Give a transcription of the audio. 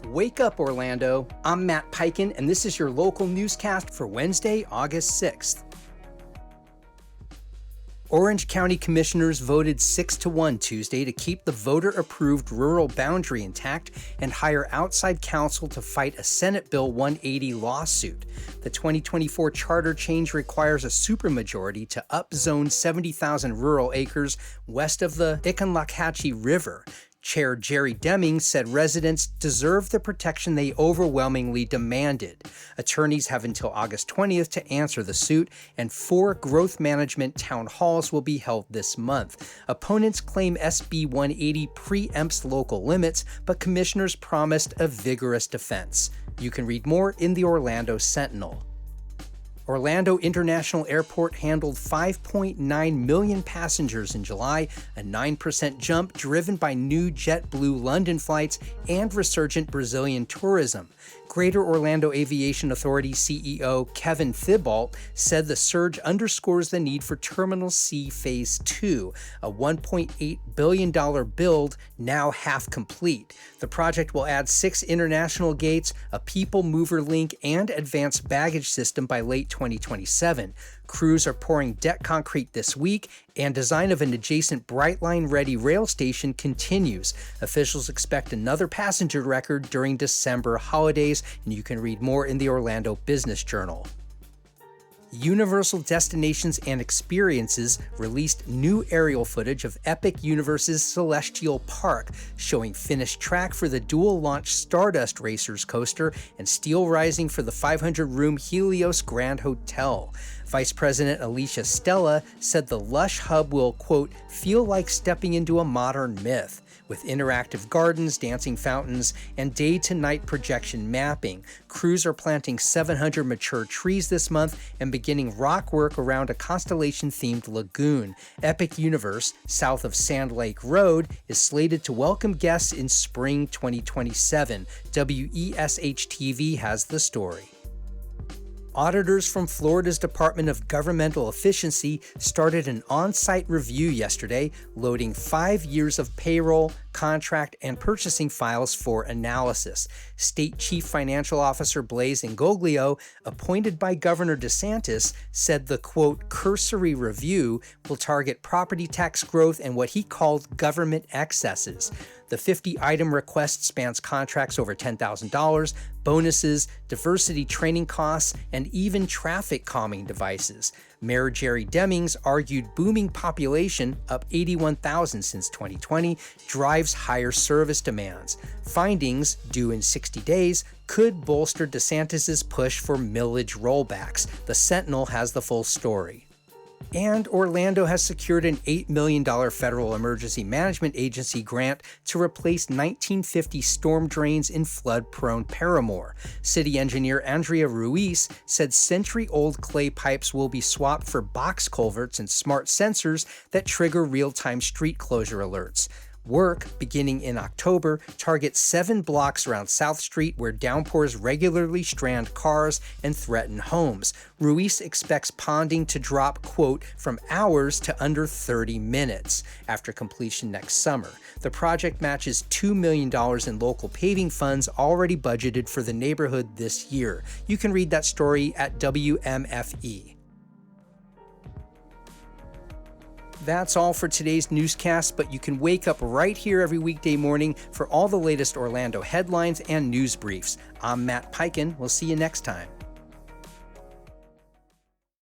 Wake up, Orlando. I'm Matt Peiken, and this is your local newscast for Wednesday, August 6th. Orange County Commissioners voted 6-1 Tuesday to keep the voter-approved rural boundary intact and hire outside counsel to fight a Senate Bill 180 lawsuit. The 2024 charter change requires a supermajority to upzone 70,000 rural acres west of the Ikanlakhatchee River. Chair Jerry Deming said residents deserve the protection they overwhelmingly demanded. Attorneys have until August 20th to answer the suit, and 4 growth management town halls will be held this month. Opponents claim SB 180 preempts local limits, but commissioners promised a vigorous defense. You can read more in the Orlando Sentinel. Orlando International Airport handled 5.9 million passengers in July, a 9% jump driven by new JetBlue London flights and resurgent Brazilian tourism. Greater Orlando Aviation Authority CEO Kevin Thibault said the surge underscores the need for Terminal C Phase 2, a $1.8 billion build now half complete. The project will add 6 international gates, a people mover link, and advanced baggage system by late 2027. Crews are pouring deck concrete this week, and design of an adjacent Brightline-ready rail station continues. Officials expect another passenger record during December holidays, and you can read more in the Orlando Business Journal. Universal Destinations and Experiences released new aerial footage of Epic Universe's Celestial Park, showing finished track for the dual-launch Stardust Racers coaster and steel rising for the 500-room Helios Grand Hotel. Vice President Alicia Stella said the lush hub will, quote, feel like stepping into a modern myth, with interactive gardens, dancing fountains, and day-to-night projection mapping. Crews are planting 700 mature trees this month and beginning rock work around a constellation-themed lagoon. Epic Universe, south of Sand Lake Road, is slated to welcome guests in spring 2027. WESH-TV has the story. Auditors from Florida's Department of Governmental Efficiency started an on-site review yesterday, loading 5 years of payroll, contract, and purchasing files for analysis. State Chief Financial Officer Blaise Ingoglio, appointed by Governor DeSantis, said the, quote, cursory review will target property tax growth and what he called government excesses. The 50-item request spans contracts over $10,000, bonuses, diversity training costs, and even traffic calming devices. Mayor Jerry Demings argued booming population, up 81,000 since 2020, drives higher service demands. Findings, due in 60 days, could bolster DeSantis' push for millage rollbacks. The Sentinel has the full story. And Orlando has secured an $8 million federal emergency management agency grant to replace 1950 storm drains in flood-prone Parramore. City engineer Andrea Ruiz said century-old clay pipes will be swapped for box culverts and smart sensors that trigger real-time street closure alerts. Work, beginning in October, targets 7 blocks around South Street where downpours regularly strand cars and threaten homes. Ruiz expects ponding to drop, quote, from hours to under 30 minutes after completion next summer. The project matches $2 million in local paving funds already budgeted for the neighborhood this year. You can read that story at WMFE. That's all for today's newscast, but you can wake up right here every weekday morning for all the latest Orlando headlines and news briefs. I'm Matt Peiken. We'll see you next time.